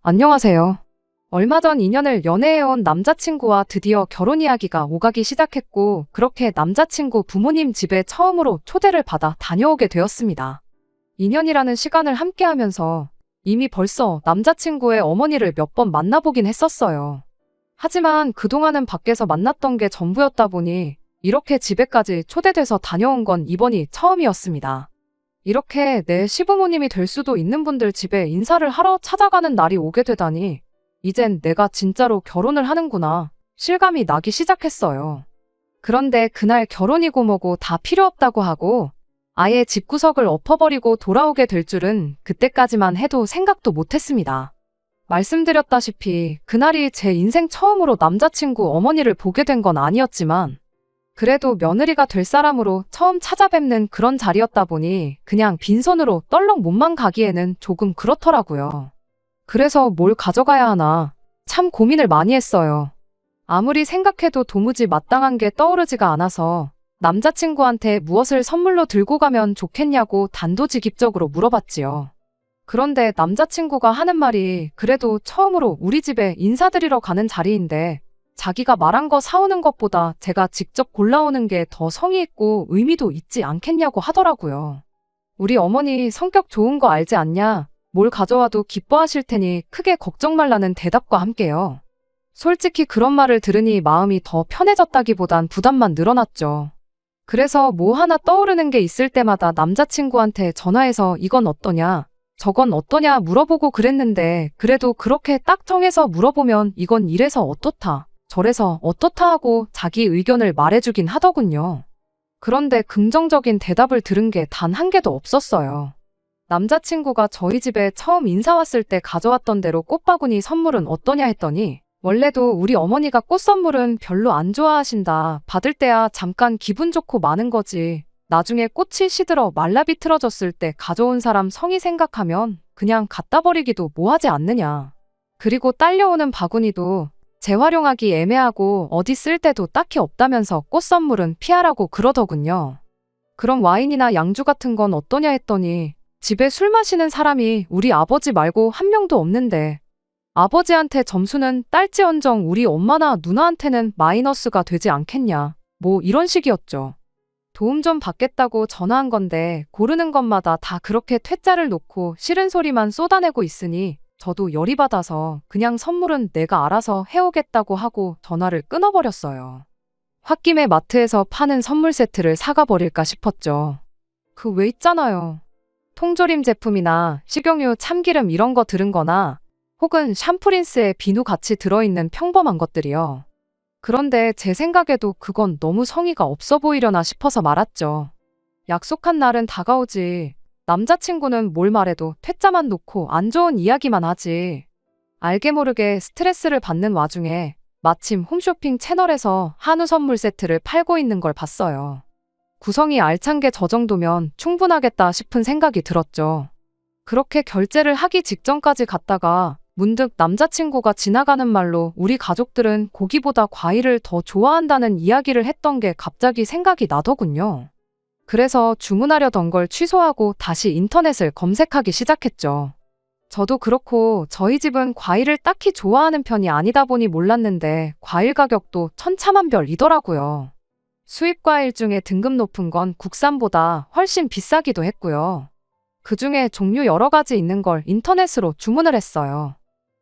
안녕하세요. 얼마 전 2년을 연애해온 남자친구와 드디어 결혼 이야기가 오가기 시작했고, 그렇게 남자친구 부모님 집에 처음으로 초대를 받아 다녀오게 되었습니다. 2년이라는 시간을 함께하면서 이미 벌써 남자친구의 어머니를 몇 번 만나보긴 했었어요. 하지만 그동안은 밖에서 만났던 게 전부였다 보니 이렇게 집에까지 초대돼서 다녀온 건 이번이 처음이었습니다. 이렇게 내 시부모님이 될 수도 있는 분들 집에 인사를 하러 찾아가는 날이 오게 되다니, 이젠 내가 진짜로 결혼을 하는구나 실감이 나기 시작했어요. 그런데 그날 결혼이고 뭐고 다 필요 없다고 하고 아예 집구석을 엎어버리고 돌아오게 될 줄은 그때까지만 해도 생각도 못했습니다. 말씀드렸다시피 그날이 제 인생 처음으로 남자친구 어머니를 보게 된 건 아니었지만, 그래도 며느리가 될 사람으로 처음 찾아뵙는 그런 자리였다 보니 그냥 빈손으로 떨렁 몸만 가기에는 조금 그렇더라고요. 그래서 뭘 가져가야 하나 참 고민을 많이 했어요. 아무리 생각해도 도무지 마땅한 게 떠오르지가 않아서 남자친구한테 무엇을 선물로 들고 가면 좋겠냐고 단도직입적으로 물어봤지요. 그런데 남자친구가 하는 말이, 그래도 처음으로 우리 집에 인사드리러 가는 자리인데 자기가 말한 거 사오는 것보다 제가 직접 골라오는 게 더 성의 있고 의미도 있지 않겠냐고 하더라고요. 우리 어머니 성격 좋은 거 알지 않냐? 뭘 가져와도 기뻐하실 테니 크게 걱정 말라는 대답과 함께요. 솔직히 그런 말을 들으니 마음이 더 편해졌다기보단 부담만 늘어났죠. 그래서 뭐 하나 떠오르는 게 있을 때마다 남자친구한테 전화해서 이건 어떠냐, 저건 어떠냐 물어보고 그랬는데, 그래도 그렇게 딱 정해서 물어보면 이건 이래서 어떻다, 저래서 어떻다 하고 자기 의견을 말해주긴 하더군요. 그런데 긍정적인 대답을 들은 게 단 한 개도 없었어요. 남자친구가 저희 집에 처음 인사 왔을 때 가져왔던 대로 꽃바구니 선물은 어떠냐 했더니, 원래도 우리 어머니가 꽃 선물은 별로 안 좋아하신다, 받을 때야 잠깐 기분 좋고 마는 거지, 나중에 꽃이 시들어 말라 비틀어졌을 때 가져온 사람 성의 생각하면 그냥 갖다 버리기도 뭐하지 않느냐. 그리고 딸려오는 바구니도 재활용하기 애매하고 어디 쓸 데도 딱히 없다면서 꽃 선물은 피하라고 그러더군요. 그럼 와인이나 양주 같은 건 어떠냐 했더니, 집에 술 마시는 사람이 우리 아버지 말고 한 명도 없는데 아버지한테 점수는 딸지언정 우리 엄마나 누나한테는 마이너스가 되지 않겠냐, 뭐 이런 식이었죠. 도움 좀 받겠다고 전화한 건데 고르는 것마다 다 그렇게 퇴짜를 놓고 싫은 소리만 쏟아내고 있으니 저도 열이 받아서 그냥 선물은 내가 알아서 해오겠다고 하고 전화를 끊어버렸어요. 홧김에 마트에서 파는 선물 세트를 사가 버릴까 싶었죠. 그 왜 있잖아요. 통조림 제품이나 식용유, 참기름 이런 거 들은 거나 혹은 샴푸린스에 비누 같이 들어있는 평범한 것들이요. 그런데 제 생각에도 그건 너무 성의가 없어 보이려나 싶어서 말았죠. 약속한 날은 다가오지, 남자친구는 뭘 말해도 퇴짜만 놓고 안 좋은 이야기만 하지. 알게 모르게 스트레스를 받는 와중에 마침 홈쇼핑 채널에서 한우 선물 세트를 팔고 있는 걸 봤어요. 구성이 알찬 게 저 정도면 충분하겠다 싶은 생각이 들었죠. 그렇게 결제를 하기 직전까지 갔다가 문득 남자친구가 지나가는 말로 우리 가족들은 고기보다 과일을 더 좋아한다는 이야기를 했던 게 갑자기 생각이 나더군요. 그래서 주문하려던 걸 취소하고 다시 인터넷을 검색하기 시작했죠. 저도 그렇고 저희 집은 과일을 딱히 좋아하는 편이 아니다 보니 몰랐는데 과일 가격도 천차만별이더라고요. 수입 과일 중에 등급 높은 건 국산보다 훨씬 비싸기도 했고요. 그중에 종류 여러 가지 있는 걸 인터넷으로 주문을 했어요.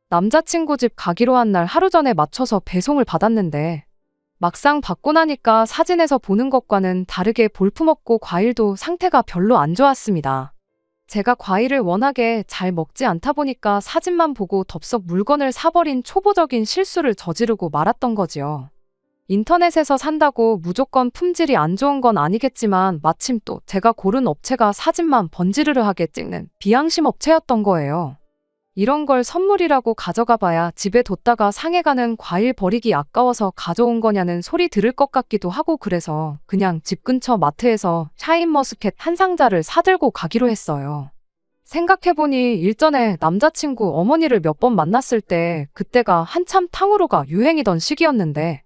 남자친구 집 가기로 한 날 하루 전에 맞춰서 배송을 받았는데 막상 받고 나니까 사진에서 보는 것과는 다르게 볼품없고 과일도 상태가 별로 안 좋았습니다. 제가 과일을 워낙에 잘 먹지 않다 보니까 사진만 보고 덥석 물건을 사버린 초보적인 실수를 저지르고 말았던 거지요. 인터넷에서 산다고 무조건 품질이 안 좋은 건 아니겠지만 마침 또 제가 고른 업체가 사진만 번지르르하게 찍는 비양심 업체였던 거예요. 이런 걸 선물이라고 가져가 봐야 집에 뒀다가 상해가는 과일 버리기 아까워서 가져온 거냐는 소리 들을 것 같기도 하고, 그래서 그냥 집 근처 마트에서 샤인머스켓 한 상자를 사들고 가기로 했어요. 생각해보니 일전에 남자친구 어머니를 몇 번 만났을 때 그때가 한참 탕후루가 유행이던 시기였는데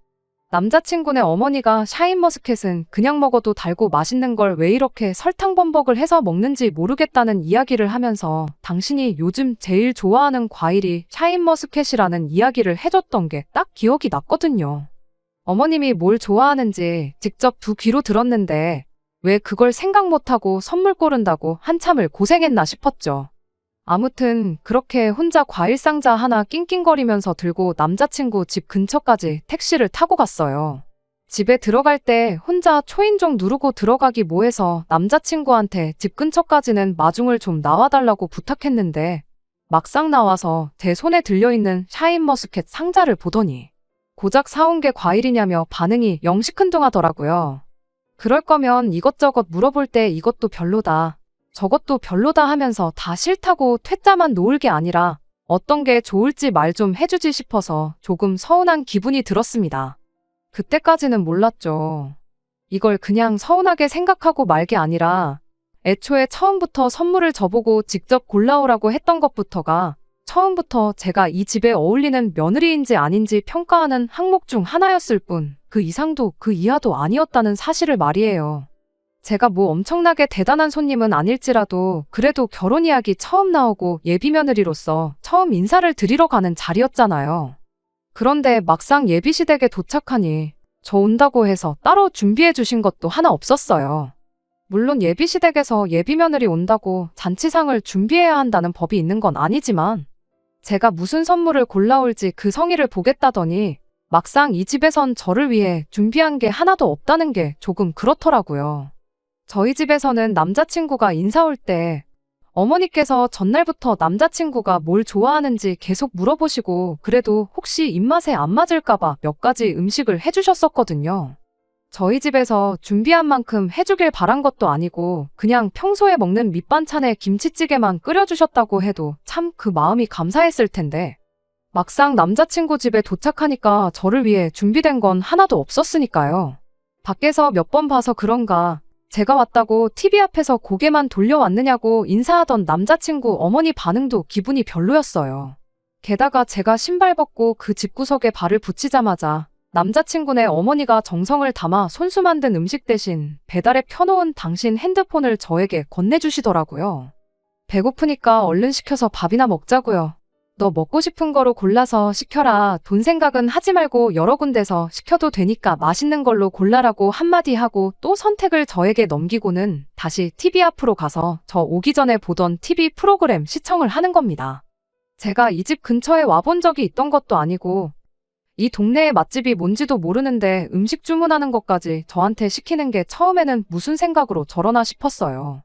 남자친구네 어머니가 샤인머스켓은 그냥 먹어도 달고 맛있는 걸 왜 이렇게 설탕 범벅을 해서 먹는지 모르겠다는 이야기를 하면서 당신이 요즘 제일 좋아하는 과일이 샤인머스켓이라는 이야기를 해줬던 게 딱 기억이 났거든요. 어머님이 뭘 좋아하는지 직접 두 귀로 들었는데 왜 그걸 생각 못하고 선물 고른다고 한참을 고생했나 싶었죠. 아무튼 그렇게 혼자 과일 상자 하나 낑낑거리면서 들고 남자친구 집 근처까지 택시를 타고 갔어요. 집에 들어갈 때 혼자 초인종 누르고 들어가기 뭐해서 남자친구한테 집 근처까지는 마중을 좀 나와달라고 부탁했는데 막상 나와서 제 손에 들려있는 샤인머스켓 상자를 보더니 고작 사온 게 과일이냐며 반응이 영 시큰둥하더라고요. 그럴 거면 이것저것 물어볼 때 이것도 별로다, 저것도 별로다 하면서 다 싫다고 퇴짜만 놓을 게 아니라 어떤 게 좋을지 말 좀 해주지 싶어서 조금 서운한 기분이 들었습니다. 그때까지는 몰랐죠. 이걸 그냥 서운하게 생각하고 말 게 아니라 애초에 처음부터 선물을 저보고 직접 골라오라고 했던 것부터가 처음부터 제가 이 집에 어울리는 며느리인지 아닌지 평가하는 항목 중 하나였을 뿐 그 이상도 그 이하도 아니었다는 사실을 말이에요. 제가 뭐 엄청나게 대단한 손님은 아닐지라도 그래도 결혼 이야기 처음 나오고 예비며느리로서 처음 인사를 드리러 가는 자리였잖아요. 그런데 막상 예비시댁에 도착하니 저 온다고 해서 따로 준비해 주신 것도 하나 없었어요. 물론 예비시댁에서 예비며느리 온다고 잔치상을 준비해야 한다는 법이 있는 건 아니지만 제가 무슨 선물을 골라올지 그 성의를 보겠다더니 막상 이 집에선 저를 위해 준비한 게 하나도 없다는 게 조금 그렇더라고요. 저희 집에서는 남자친구가 인사 올 때 어머니께서 전날부터 남자친구가 뭘 좋아하는지 계속 물어보시고 그래도 혹시 입맛에 안 맞을까봐 몇 가지 음식을 해주셨었거든요. 저희 집에서 준비한 만큼 해주길 바란 것도 아니고 그냥 평소에 먹는 밑반찬에 김치찌개만 끓여주셨다고 해도 참 그 마음이 감사했을 텐데 막상 남자친구 집에 도착하니까 저를 위해 준비된 건 하나도 없었으니까요. 밖에서 몇 번 봐서 그런가 제가 왔다고 TV 앞에서 고개만 돌려왔느냐고 인사하던 남자친구 어머니 반응도 기분이 별로였어요. 게다가 제가 신발 벗고 그 집구석에 발을 붙이자마자 남자친구네 어머니가 정성을 담아 손수 만든 음식 대신 배달에 켜놓은 당신 핸드폰을 저에게 건네주시더라고요. 배고프니까 얼른 시켜서 밥이나 먹자고요. 너 먹고 싶은 거로 골라서 시켜라. 돈 생각은 하지 말고 여러 군데서 시켜도 되니까 맛있는 걸로 골라라고 한마디 하고 또 선택을 저에게 넘기고는 다시 TV 앞으로 가서 저 오기 전에 보던 TV 프로그램 시청을 하는 겁니다. 제가 이 집 근처에 와본 적이 있던 것도 아니고 이 동네의 맛집이 뭔지도 모르는데 음식 주문하는 것까지 저한테 시키는 게 처음에는 무슨 생각으로 저러나 싶었어요.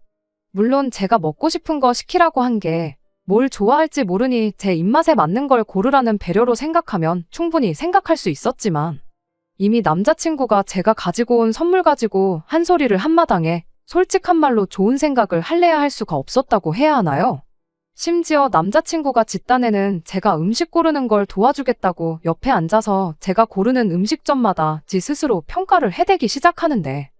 물론 제가 먹고 싶은 거 시키라고 한 게 뭘 좋아할지 모르니 제 입맛에 맞는 걸 고르라는 배려로 생각하면 충분히 생각할 수 있었지만 이미 남자친구가 제가 가지고 온 선물 가지고 한 소리를 한마당에 솔직한 말로 좋은 생각을 할래야 할 수가 없었다고 해야 하나요? 심지어 남자친구가 집단에는 제가 음식 고르는 걸 도와주겠다고 옆에 앉아서 제가 고르는 음식점마다 지 스스로 평가를 해대기 시작하는데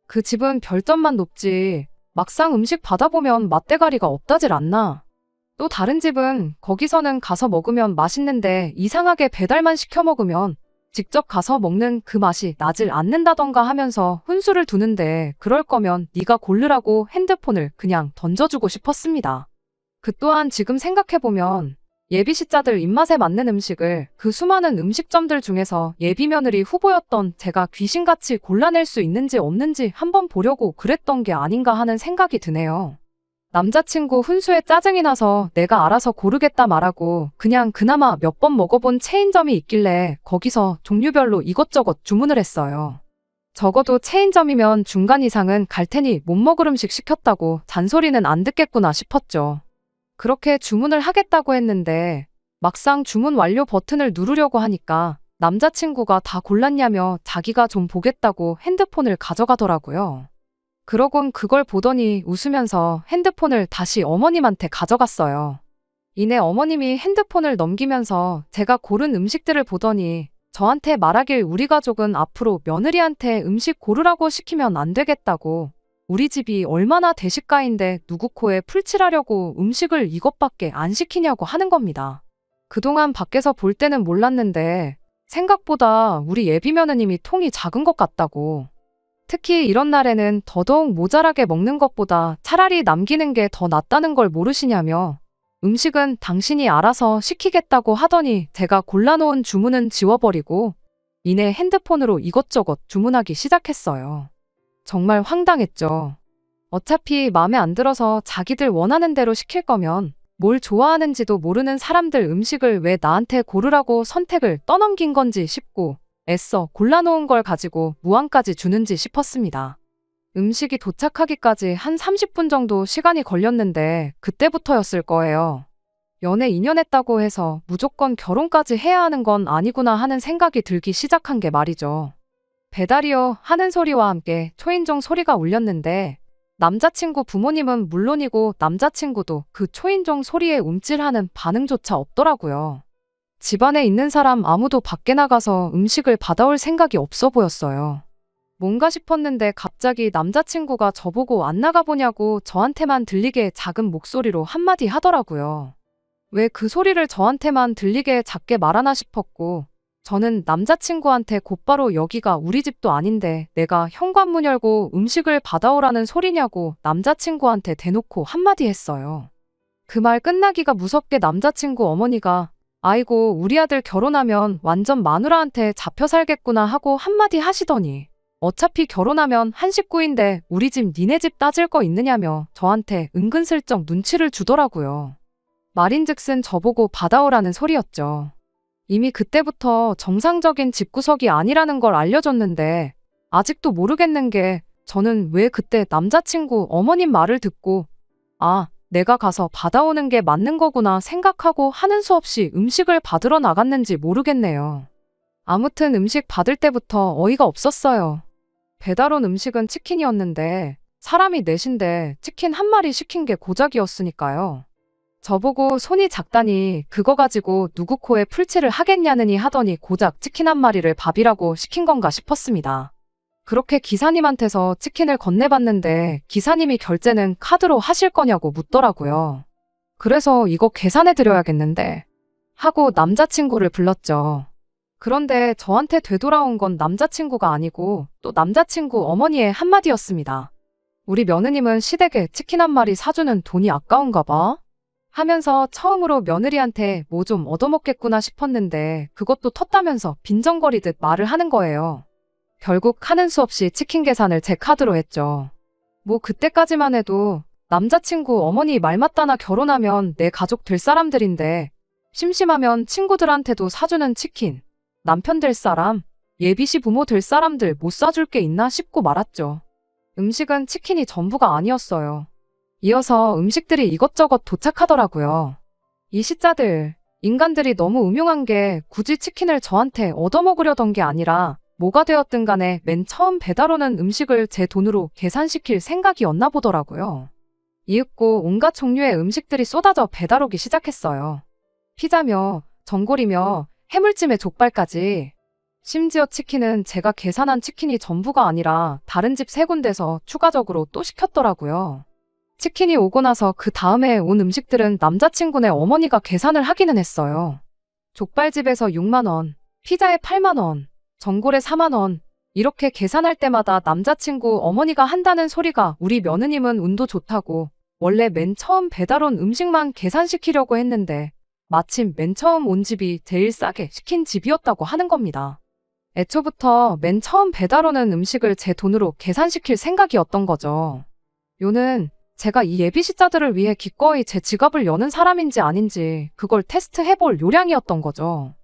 그 집은 별점만 높지 막상 음식 받아보면 맛대가리가 없다질 않나. 또 다른 집은 거기서는 가서 먹으면 맛있는데 이상하게 배달만 시켜 먹으면 직접 가서 먹는 그 맛이 나질 않는다던가 하면서 훈수를 두는데 그럴 거면 네가 고르라고 핸드폰을 그냥 던져주고 싶었습니다. 그 또한 지금 생각해보면 예비시자들 입맛에 맞는 음식을 그 수많은 음식점들 중에서 예비며느리 후보였던 제가 귀신같이 골라낼 수 있는지 없는지 한번 보려고 그랬던 게 아닌가 하는 생각이 드네요. 남자친구 훈수에 짜증이 나서 내가 알아서 고르겠다 말하고 그냥 그나마 몇 번 먹어본 체인점이 있길래 거기서 종류별로 이것저것 주문을 했어요. 적어도 체인점이면 중간 이상은 갈 테니 못 먹을 음식 시켰다고 잔소리는 안 듣겠구나 싶었죠. 그렇게 주문을 하겠다고 했는데 막상 주문 완료 버튼을 누르려고 하니까 남자친구가 다 골랐냐며 자기가 좀 보겠다고 핸드폰을 가져가더라고요. 그러곤 그걸 보더니 웃으면서 핸드폰을 다시 어머님한테 가져갔어요. 이내 어머님이 핸드폰을 넘기면서 제가 고른 음식들을 보더니 저한테 말하길 우리 가족은 앞으로 며느리한테 음식 고르라고 시키면 안 되겠다고 우리 집이 얼마나 대식가인데 누구 코에 풀칠하려고 음식을 이것밖에 안 시키냐고 하는 겁니다. 그동안 밖에서 볼 때는 몰랐는데 생각보다 우리 예비 며느님이 통이 작은 것 같다고. 특히 이런 날에는 더더욱 모자라게 먹는 것보다 차라리 남기는 게 더 낫다는 걸 모르시냐며 음식은 당신이 알아서 시키겠다고 하더니 제가 골라놓은 주문은 지워버리고 이내 핸드폰으로 이것저것 주문하기 시작했어요. 정말 황당했죠. 어차피 마음에 안 들어서 자기들 원하는 대로 시킬 거면 뭘 좋아하는지도 모르는 사람들 음식을 왜 나한테 고르라고 선택을 떠넘긴 건지 싶고 애써 골라놓은 걸 가지고 무한까지 주는지 싶었습니다. 음식이 도착하기까지 한 30분 정도 시간이 걸렸는데 그때부터였을 거예요. 연애 2년 했다고 해서 무조건 결혼까지 해야 하는 건 아니구나 하는 생각이 들기 시작한 게 말이죠. 배달이요 하는 소리와 함께 초인종 소리가 울렸는데 남자친구 부모님은 물론이고 남자친구도 그 초인종 소리에 움찔하는 반응조차 없더라고요. 집안에 있는 사람 아무도 밖에 나가서 음식을 받아올 생각이 없어 보였어요. 뭔가 싶었는데 갑자기 남자친구가 저보고 안 나가보냐고 저한테만 들리게 작은 목소리로 한마디 하더라고요. 왜 그 소리를 저한테만 들리게 작게 말하나 싶었고 저는 남자친구한테 곧바로 여기가 우리 집도 아닌데 내가 현관문 열고 음식을 받아오라는 소리냐고 남자친구한테 대놓고 한마디 했어요. 그 말 끝나기가 무섭게 남자친구 어머니가 아이고 우리 아들 결혼하면 완전 마누라한테 잡혀 살겠구나 하고 한마디 하시더니 어차피 결혼하면 한 식구인데 우리 집 니네 집 따질 거 있느냐며 저한테 은근슬쩍 눈치를 주더라고요. 말인즉슨 저보고 받아오라는 소리였죠. 이미 그때부터 정상적인 집구석이 아니라는 걸 알려줬는데 아직도 모르겠는 게 저는 왜 그때 남자친구 어머님 말을 듣고 아, 내가 가서 받아오는 게 맞는 거구나 생각하고 하는 수 없이 음식을 받으러 나갔는지 모르겠네요. 아무튼 음식 받을 때부터 어이가 없었어요. 배달 온 음식은 치킨이었는데 사람이 넷인데 치킨 한 마리 시킨 게 고작이었으니까요. 저보고 손이 작다니 그거 가지고 누구 코에 풀칠을 하겠냐느니 하더니 고작 치킨 한 마리를 밥이라고 시킨 건가 싶었습니다. 그렇게 기사님한테서 치킨을 건네봤는데 기사님이 결제는 카드로 하실 거냐고 묻더라고요. 그래서 이거 계산해 드려야겠는데 하고 남자친구를 불렀죠. 그런데 저한테 되돌아온 건 남자친구가 아니고 또 남자친구 어머니의 한마디였습니다. 우리 며느님은 시댁에 치킨 한 마리 사주는 돈이 아까운가 봐? 하면서 처음으로 며느리한테 뭐 좀 얻어먹겠구나 싶었는데 그것도 텄다면서 빈정거리듯 말을 하는 거예요. 결국 하는 수 없이 치킨 계산을 제 카드로 했죠. 뭐 그때까지만 해도 남자친구 어머니 말 맞다나 결혼하면 내 가족 될 사람들인데 심심하면 친구들한테도 사주는 치킨, 남편 될 사람, 예비시 부모 될 사람들 못 사줄 게 있나 싶고 말았죠. 음식은 치킨이 전부가 아니었어요. 이어서 음식들이 이것저것 도착하더라고요. 이 시짜들, 인간들이 너무 음흉한 게 굳이 치킨을 저한테 얻어먹으려던 게 아니라 뭐가 되었든 간에 맨 처음 배달 오는 음식을 제 돈으로 계산시킬 생각이었나 보더라고요. 이윽고 온갖 종류의 음식들이 쏟아져 배달 오기 시작했어요. 피자며 전골이며 해물찜에 족발까지. 심지어 치킨은 제가 계산한 치킨이 전부가 아니라 다른 집 3군데서 추가적으로 또 시켰더라고요. 치킨이 오고 나서 그 다음에 온 음식들은 남자친구네 어머니가 계산을 하기는 했어요. 족발집에서 6만 원, 피자에 8만 원, 전골에 4만 원, 이렇게 계산할 때마다 남자친구 어머니가 한다는 소리가 우리 며느님은 운도 좋다고 원래 맨 처음 배달 온 음식만 계산시키려고 했는데 마침 맨 처음 온 집이 제일 싸게 시킨 집이었다고 하는 겁니다. 애초부터 맨 처음 배달 오는 음식을 제 돈으로 계산시킬 생각이었던 거죠. 요는 제가 이 예비시자들을 위해 기꺼이 제 지갑을 여는 사람인지 아닌지 그걸 테스트해볼 요량이었던 거죠.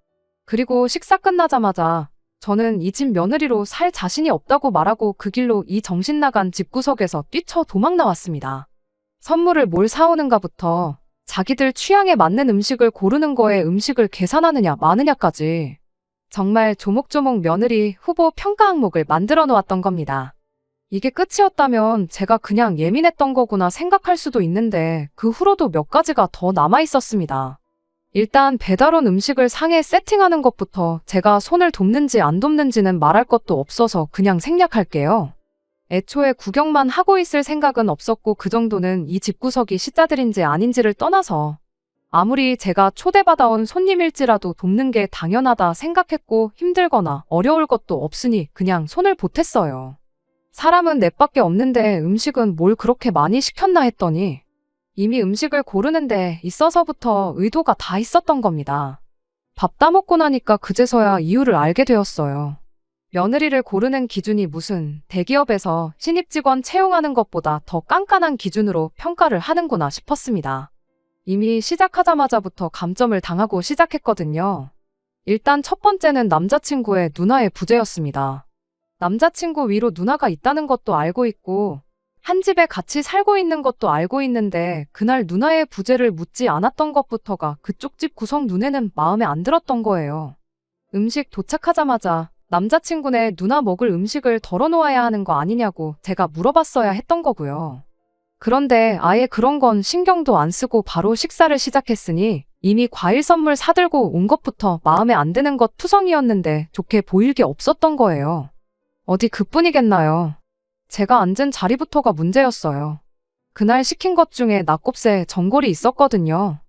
그리고 식사 끝나자마자 저는 이 집 며느리로 살 자신이 없다고 말하고 그 길로 이 정신 나간 집구석에서 뛰쳐 도망 나왔습니다. 선물을 뭘 사오는가부터 자기들 취향에 맞는 음식을 고르는 거에 음식을 계산하느냐 마느냐까지 정말 조목조목 며느리 후보 평가 항목을 만들어 놓았던 겁니다. 이게 끝이었다면 제가 그냥 예민했던 거구나 생각할 수도 있는데 그 후로도 몇 가지가 더 남아 있었습니다. 일단 배달 온 음식을 상에 세팅하는 것부터 제가 손을 돕는지 안 돕는지는 말할 것도 없어서 그냥 생략할게요. 애초에 구경만 하고 있을 생각은 없었고 그 정도는 이 집구석이 시자들인지 아닌지를 떠나서 아무리 제가 초대받아온 손님일지라도 돕는 게 당연하다 생각했고 힘들거나 어려울 것도 없으니 그냥 손을 보탰어요. 사람은 넷밖에 없는데 음식은 뭘 그렇게 많이 시켰나 했더니 이미 음식을 고르는데 있어서부터 의도가 다 있었던 겁니다. 밥 따먹고 나니까 그제서야 이유를 알게 되었어요. 며느리를 고르는 기준이 무슨 대기업에서 신입 직원 채용하는 것보다 더 깐깐한 기준으로 평가를 하는구나 싶었습니다. 이미 시작하자마자부터 감점을 당하고 시작했거든요. 일단 첫 번째는 남자친구의 누나의 부재였습니다. 남자친구 위로 누나가 있다는 것도 알고 있고 한 집에 같이 살고 있는 것도 알고 있는데 그날 누나의 부재를 묻지 않았던 것부터가 그쪽 집 구성 눈에는 마음에 안 들었던 거예요. 음식 도착하자마자 남자친구네 누나 먹을 음식을 덜어놓아야 하는 거 아니냐고 제가 물어봤어야 했던 거고요. 그런데 아예 그런 건 신경도 안 쓰고 바로 식사를 시작했으니 이미 과일 선물 사들고 온 것부터 마음에 안 드는 것 투성이었는데 좋게 보일 게 없었던 거예요. 어디 그뿐이겠나요. 제가 앉은 자리부터가 문제였어요. 그날 시킨 것 중에 낙곱새 전골이 있었거든요.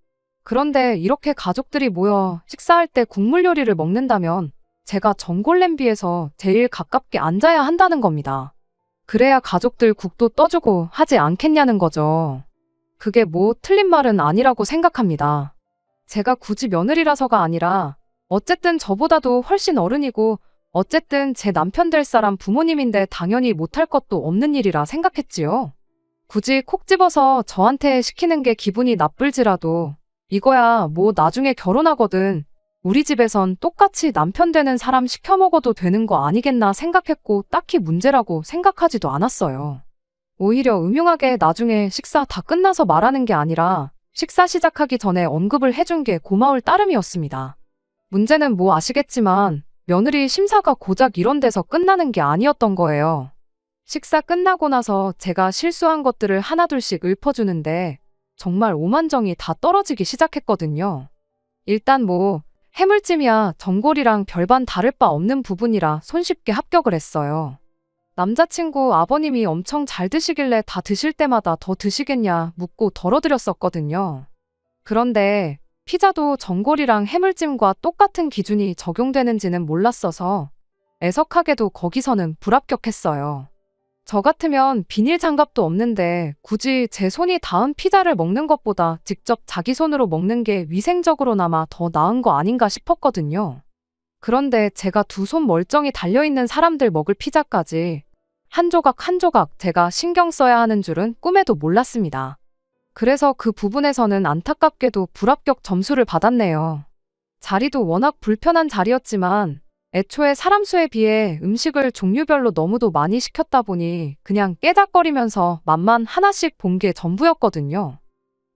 그런데 이렇게 가족들이 모여 식사할 때 국물 요리를 먹는다면 제가 전골 냄비에서 제일 가깝게 앉아야 한다는 겁니다. 그래야 가족들 국도 떠주고 하지 않겠냐는 거죠. 그게 뭐 틀린 말은 아니라고 생각합니다. 제가 굳이 며느리라서가 아니라 어쨌든 저보다도 훨씬 어른이고 어쨌든 제 남편 될 사람 부모님인데 당연히 못할 것도 없는 일이라 생각했지요. 굳이 콕 집어서 저한테 시키는 게 기분이 나쁠지라도 이거야 뭐 나중에 결혼하거든 우리 집에선 똑같이 남편 되는 사람 시켜 먹어도 되는 거 아니겠나 생각했고 딱히 문제라고 생각하지도 않았어요. 오히려 음흉하게 나중에 식사 다 끝나서 말하는 게 아니라 식사 시작하기 전에 언급을 해준 게 고마울 따름이었습니다. 문제는 뭐 아시겠지만 며느리 심사가 고작 이런 데서 끝나는 게 아니었던 거예요. 식사 끝나고 나서 제가 실수한 것들을 하나둘씩 읊어주는데 정말 오만정이 다 떨어지기 시작했거든요. 일단 뭐 해물찜이야 전골이랑 별반 다를 바 없는 부분이라 손쉽게 합격을 했어요. 남자친구 아버님이 엄청 잘 드시길래 다 드실 때마다 더 드시겠냐 묻고 덜어드렸었거든요. 그런데 피자도 전골이랑 해물찜과 똑같은 기준이 적용되는지는 몰랐어서 애석하게도 거기서는 불합격했어요. 저 같으면 비닐 장갑도 없는데 굳이 제 손이 닿은 피자를 먹는 것보다 직접 자기 손으로 먹는 게 위생적으로나마 더 나은 거 아닌가 싶었거든요. 그런데 제가 두 손 멀쩡히 달려있는 사람들 먹을 피자까지 한 조각 한 조각 제가 신경 써야 하는 줄은 꿈에도 몰랐습니다. 그래서 그 부분에서는 안타깝게도 불합격 점수를 받았네요. 자리도 워낙 불편한 자리였지만 애초에 사람 수에 비해 음식을 종류별로 너무도 많이 시켰다 보니 그냥 깨작거리면서 맛만 하나씩 본 게 전부였거든요.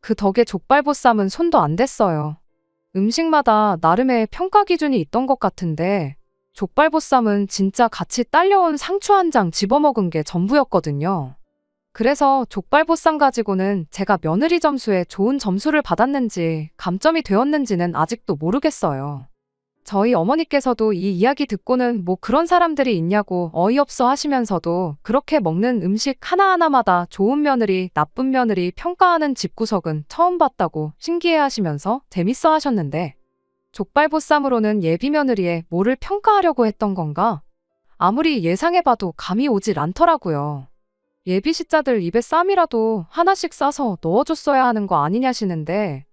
그 덕에 족발보쌈은 손도 안 댔어요. 음식마다 나름의 평가 기준이 있던 것 같은데 족발보쌈은 진짜 같이 딸려온 상추 한 장 집어먹은 게 전부였거든요. 그래서 족발보쌈 가지고는 제가 며느리 점수에 좋은 점수를 받았는지 감점이 되었는지는 아직도 모르겠어요. 저희 어머니께서도 이 이야기 듣고는 뭐 그런 사람들이 있냐고 어이없어 하시면서도 그렇게 먹는 음식 하나하나마다 좋은 며느리, 나쁜 며느리 평가하는 집구석은 처음 봤다고 신기해 하시면서 재밌어 하셨는데 족발보쌈으로는 예비 며느리의 뭐를 평가하려고 했던 건가? 아무리 예상해봐도 감이 오질 않더라고요. 예비 시자들 입에 쌈이라도 하나씩 싸서 넣어줬어야 하는 거 아니냐시는데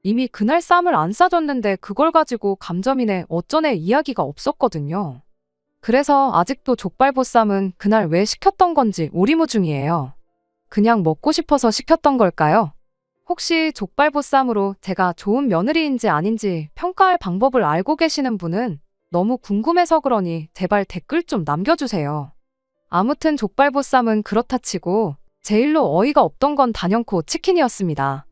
이미 그날 쌈을 안 싸줬는데 그걸 가지고 감점이네 어쩌네 이야기가 없었거든요. 그래서 아직도 족발보쌈은 그날 왜 시켰던 건지 오리무중이에요. 그냥 먹고 싶어서 시켰던 걸까요? 혹시 족발보쌈으로 제가 좋은 며느리인지 아닌지 평가할 방법을 알고 계시는 분은 너무 궁금해서 그러니 제발 댓글 좀 남겨주세요. 아무튼 족발보쌈은 그렇다 치고 제일로 어이가 없던 건 단연코 치킨이었습니다.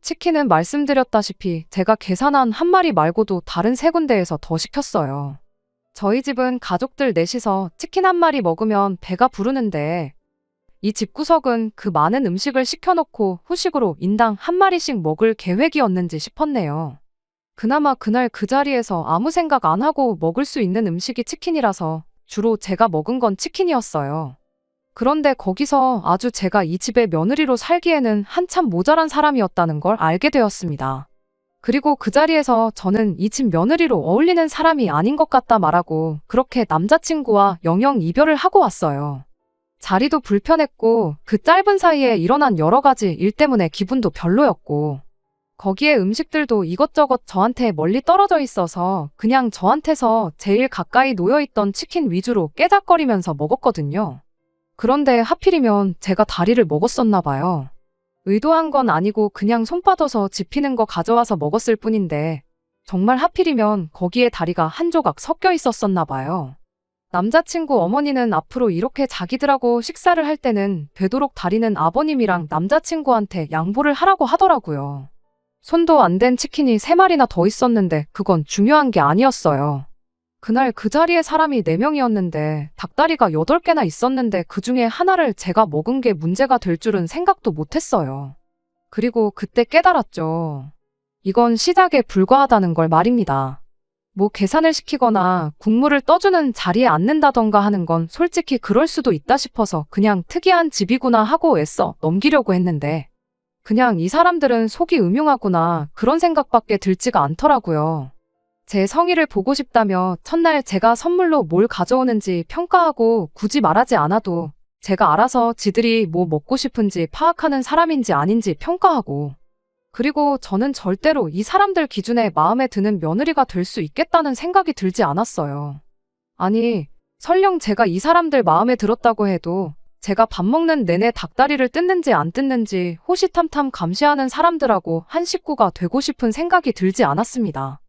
치킨은 말씀드렸다시피 제가 계산한 한 마리 말고도 다른 세 군데에서 더 시켰어요. 저희 집은 가족들 넷이서 치킨 한 마리 먹으면 배가 부르는데 이 집구석은 그 많은 음식을 시켜놓고 후식으로 인당 한 마리씩 먹을 계획이었는지 싶었네요. 그나마 그날 그 자리에서 아무 생각 안 하고 먹을 수 있는 음식이 치킨이라서 주로 제가 먹은 건 치킨이었어요. 그런데 거기서 아주 제가 이 집의 며느리로 살기에는 한참 모자란 사람이었다는 걸 알게 되었습니다. 그리고 그 자리에서 저는 이 집 며느리로 어울리는 사람이 아닌 것 같다 말하고 그렇게 남자친구와 영영 이별을 하고 왔어요. 자리도 불편했고 그 짧은 사이에 일어난 여러 가지 일 때문에 기분도 별로였고 거기에 음식들도 이것저것 저한테 멀리 떨어져 있어서 그냥 저한테서 제일 가까이 놓여있던 치킨 위주로 깨작거리면서 먹었거든요. 그런데 하필이면 제가 다리를 먹었었나 봐요. 의도한 건 아니고 그냥 손 빠져서 집히는 거 가져와서 먹었을 뿐인데 정말 하필이면 거기에 다리가 한 조각 섞여 있었었나 봐요. 남자친구 어머니는 앞으로 이렇게 자기들하고 식사를 할 때는 되도록 다리는 아버님이랑 남자친구한테 양보를 하라고 하더라고요. 손도 안 댄 치킨이 3마리나 더 있었는데 그건 중요한 게 아니었어요. 그날 그 자리에 사람이 4명이었는데 닭다리가 8개나 있었는데 그중에 하나를 제가 먹은 게 문제가 될 줄은 생각도 못했어요. 그리고 그때 깨달았죠. 이건 시작에 불과하다는 걸 말입니다. 뭐 계산을 시키거나 국물을 떠주는 자리에 앉는다던가 하는 건 솔직히 그럴 수도 있다 싶어서 그냥 특이한 집이구나 하고 애써 넘기려고 했는데 그냥 이 사람들은 속이 음흉하구나 그런 생각밖에 들지가 않더라고요. 제 성의를 보고 싶다며 첫날 제가 선물로 뭘 가져오는지 평가하고 굳이 말하지 않아도 제가 알아서 지들이 뭐 먹고 싶은지 파악하는 사람인지 아닌지 평가하고 그리고 저는 절대로 이 사람들 기준에 마음에 드는 며느리가 될 수 있겠다는 생각이 들지 않았어요. 아니, 설령 제가 이 사람들 마음에 들었다고 해도 제가 밥 먹는 내내 닭다리를 뜯는지 안 뜯는지 호시탐탐 감시하는 사람들하고 한 식구가 되고 싶은 생각이 들지 않았습니다.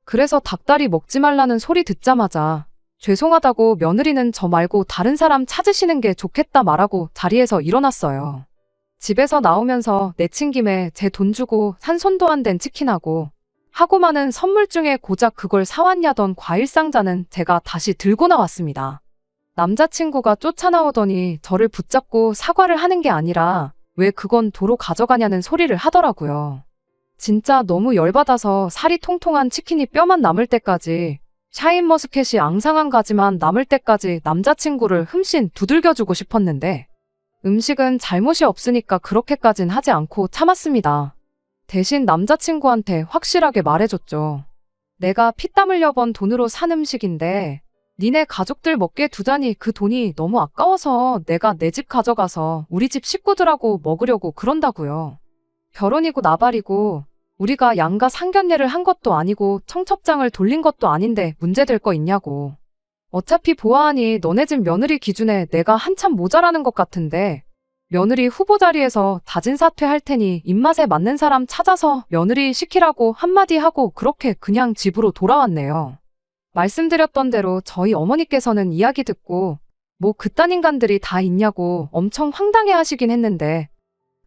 그래서 닭다리 먹지 말라는 소리 듣자마자 죄송하다고 며느리는 저 말고 다른 사람 찾으시는 게 좋겠다 말하고 자리에서 일어났어요. 집에서 나오면서 내친 김에 제 돈 주고 산 손도 안 댄 치킨하고 하고 많은 선물 중에 고작 그걸 사왔냐던 과일 상자는 제가 다시 들고 나왔습니다. 남자친구가 쫓아나오더니 저를 붙잡고 사과를 하는 게 아니라 왜 그건 도로 가져가냐는 소리를 하더라고요. 진짜 너무 열받아서 살이 통통한 치킨이 뼈만 남을 때까지 샤인머스켓이 앙상한 가지만 남을 때까지 남자친구를 흠씬 두들겨주고 싶었는데 음식은 잘못이 없으니까 그렇게까진 하지 않고 참았습니다. 대신 남자친구한테 확실하게 말해줬죠. 내가 피땀 흘려 번 돈으로 산 음식인데 니네 가족들 먹게 두자니 그 돈이 너무 아까워서 내가 내 집 가져가서 우리 집 식구들하고 먹으려고 그런다고요. 결혼이고 나발이고 우리가 양가 상견례를 한 것도 아니고 청첩장을 돌린 것도 아닌데 문제될 거 있냐고. 어차피 보아하니 너네 집 며느리 기준에 내가 한참 모자라는 것 같은데 며느리 후보 자리에서 자진 사퇴할 테니 입맛에 맞는 사람 찾아서 며느리 시키라고 한마디 하고 그렇게 그냥 집으로 돌아왔네요. 말씀드렸던 대로 저희 어머니께서는 이야기 듣고 뭐 그딴 인간들이 다 있냐고 엄청 황당해 하시긴 했는데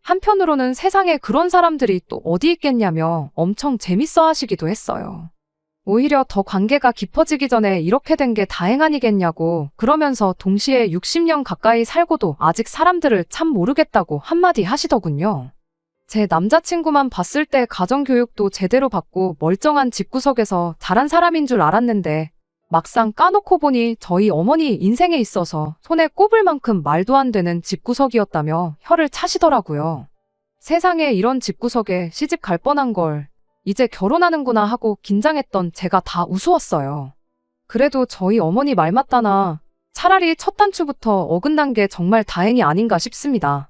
한편으로는 세상에 그런 사람들이 또 어디 있겠냐며 엄청 재밌어 하시기도 했어요. 오히려 더 관계가 깊어지기 전에 이렇게 된 게 다행 아니겠냐고 그러면서 동시에 60년 가까이 살고도 아직 사람들을 참 모르겠다고 한마디 하시더군요. 제 남자친구만 봤을 때 가정교육도 제대로 받고 멀쩡한 집구석에서 자란 사람인 줄 알았는데 막상 까놓고 보니 저희 어머니 인생에 있어서 손에 꼽을 만큼 말도 안 되는 집구석이었다며 혀를 차시더라고요. 세상에 이런 집구석에 시집 갈 뻔한 걸 이제 결혼하는구나 하고 긴장했던 제가 다 우스웠어요. 그래도 저희 어머니 말 맞다나 차라리 첫 단추부터 어긋난 게 정말 다행이 아닌가 싶습니다.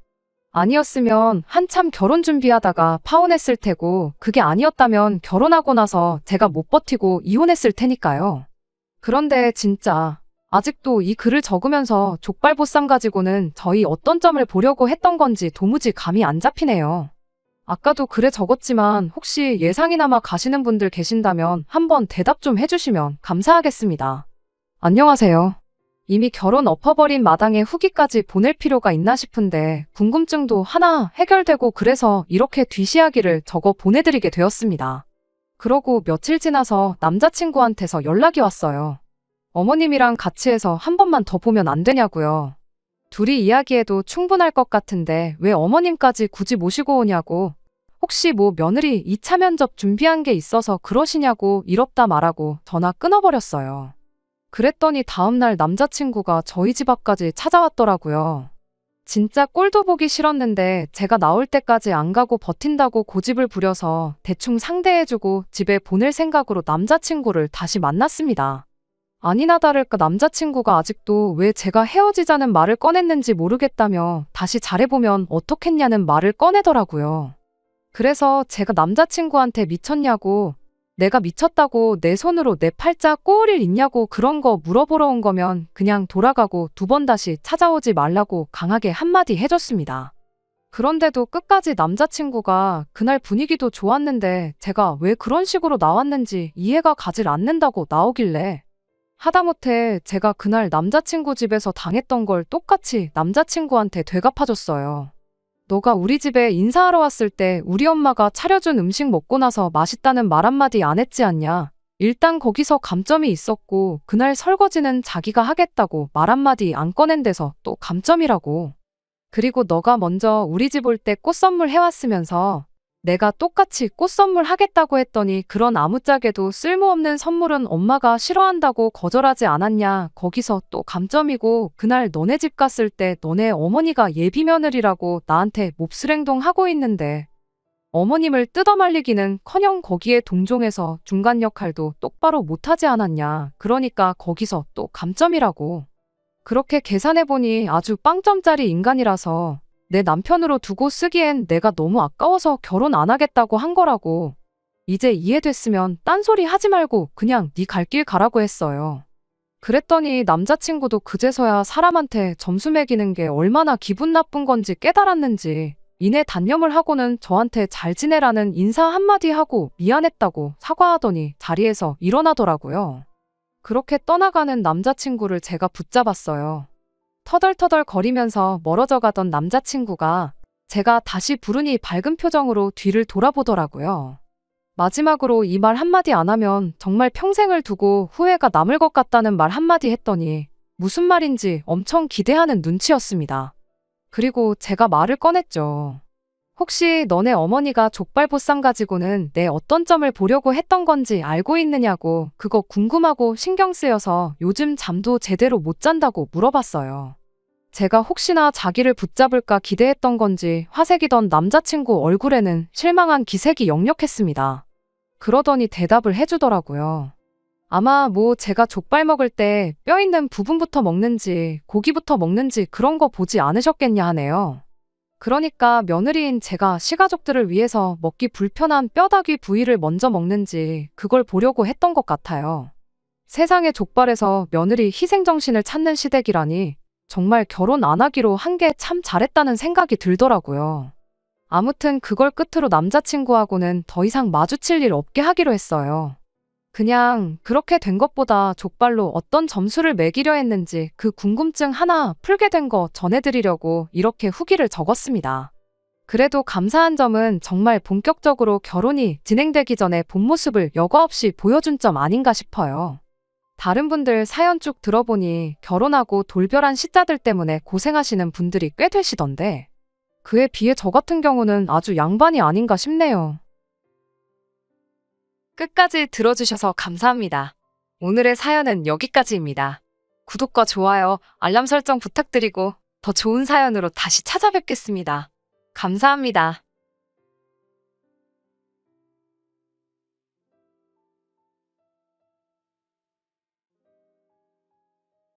아니었으면 한참 결혼 준비하다가 파혼했을 테고 그게 아니었다면 결혼하고 나서 제가 못 버티고 이혼했을 테니까요. 그런데 진짜 아직도 이 글을 적으면서 족발보쌈 가지고는 저희 어떤 점을 보려고 했던 건지 도무지 감이 안 잡히네요. 아까도 글에 적었지만 혹시 예상이나마 가시는 분들 계신다면 한번 대답 좀 해주시면 감사하겠습니다. 안녕하세요. 이미 결혼 엎어버린 마당에 후기까지 보낼 필요가 있나 싶은데 궁금증도 하나 해결되고 그래서 이렇게 뒤시하기를 적어 보내드리게 되었습니다. 그러고 며칠 지나서 남자친구한테서 연락이 왔어요. 어머님이랑 같이 해서 한 번만 더 보면 안 되냐고요. 둘이 이야기해도 충분할 것 같은데 왜 어머님까지 굳이 모시고 오냐고. 혹시 뭐 며느리 2차 면접 준비한 게 있어서 그러시냐고 이럽다 말하고 전화 끊어버렸어요. 그랬더니 다음날 남자친구가 저희 집 앞까지 찾아왔더라고요. 진짜 꼴도 보기 싫었는데 제가 나올 때까지 안 가고 버틴다고 고집을 부려서 대충 상대해주고 집에 보낼 생각으로 남자친구를 다시 만났습니다. 아니나 다를까 남자친구가 아직도 왜 제가 헤어지자는 말을 꺼냈는지 모르겠다며 다시 잘해보면 어떻겠냐는 말을 꺼내더라고요. 그래서 제가 남자친구한테 미쳤냐고, 내가 미쳤다고 내 손으로 내 팔자 꼬을 일 있냐고 그런 거 물어보러 온 거면 그냥 돌아가고 두 번 다시 찾아오지 말라고 강하게 한마디 해줬습니다. 그런데도 끝까지 남자친구가 그날 분위기도 좋았는데 제가 왜 그런 식으로 나왔는지 이해가 가질 않는다고 나오길래 하다못해 제가 그날 남자친구 집에서 당했던 걸 똑같이 남자친구한테 되갚아줬어요. 너가 우리 집에 인사하러 왔을 때 우리 엄마가 차려준 음식 먹고 나서 맛있다는 말 한마디 안 했지 않냐. 일단 거기서 감점이 있었고 그날 설거지는 자기가 하겠다고 말 한마디 안 꺼낸 데서 또 감점이라고. 그리고 너가 먼저 우리 집 올 때 꽃 선물 해왔으면서 내가 똑같이 꽃 선물 하겠다고 했더니 그런 아무짝에도 쓸모없는 선물은 엄마가 싫어한다고 거절하지 않았냐. 거기서 또 감점이고 그날 너네 집 갔을 때 너네 어머니가 예비 며느리라고 나한테 몹쓸 행동하고 있는데 어머님을 뜯어말리기는커녕 거기에 동종해서 중간 역할도 똑바로 못하지 않았냐. 그러니까 거기서 또 감점이라고. 그렇게 계산해보니 아주 빵점짜리 인간이라서 내 남편으로 두고 쓰기엔 내가 너무 아까워서 결혼 안 하겠다고 한 거라고. 이제 이해됐으면 딴소리 하지 말고 그냥 네 갈 길 가라고 했어요. 그랬더니 남자친구도 그제서야 사람한테 점수 매기는 게 얼마나 기분 나쁜 건지 깨달았는지 이내 단념을 하고는 저한테 잘 지내라는 인사 한마디 하고 미안했다고 사과하더니 자리에서 일어나더라고요. 그렇게 떠나가는 남자친구를 제가 붙잡았어요. 터덜터덜 거리면서 멀어져 가던 남자친구가 제가 다시 부르니 밝은 표정으로 뒤를 돌아보더라고요. 마지막으로 이 말 한마디 안 하면 정말 평생을 두고 후회가 남을 것 같다는 말 한마디 했더니 무슨 말인지 엄청 기대하는 눈치였습니다. 그리고 제가 말을 꺼냈죠. 혹시 너네 어머니가 족발보쌈 가지고는 내 어떤 점을 보려고 했던 건지 알고 있느냐고. 그거 궁금하고 신경 쓰여서 요즘 잠도 제대로 못 잔다고 물어봤어요. 제가 혹시나 자기를 붙잡을까 기대했던 건지 화색이던 남자친구 얼굴에는 실망한 기색이 역력했습니다. 그러더니 대답을 해주더라고요. 아마 제가 족발 먹을 때 뼈 있는 부분부터 먹는지 고기부터 먹는지 그런 거 보지 않으셨겠냐 하네요. 그러니까 며느리인 제가 시가족들을 위해서 먹기 불편한 뼈다귀 부위를 먼저 먹는지 그걸 보려고 했던 것 같아요. 세상에 족발에서 며느리 희생정신을 찾는 시댁이라니 정말 결혼 안 하기로 한 게 참 잘했다는 생각이 들더라고요. 아무튼 그걸 끝으로 남자친구하고는 더 이상 마주칠 일 없게 하기로 했어요. 그냥 그렇게 된 것보다 족발로 어떤 점수를 매기려 했는지 그 궁금증 하나 풀게 된 거 전해드리려고 이렇게 후기를 적었습니다. 그래도 감사한 점은 정말 본격적으로 결혼이 진행되기 전에 본 모습을 여과 없이 보여준 점 아닌가 싶어요. 다른 분들 사연 쭉 들어보니 결혼하고 돌별한 시자들 때문에 고생하시는 분들이 꽤 되시던데 그에 비해 저 같은 경우는 아주 양반이 아닌가 싶네요. 끝까지 들어주셔서 감사합니다. 오늘의 사연은 여기까지입니다. 구독과 좋아요, 알람 설정 부탁드리고 더 좋은 사연으로 다시 찾아뵙겠습니다. 감사합니다.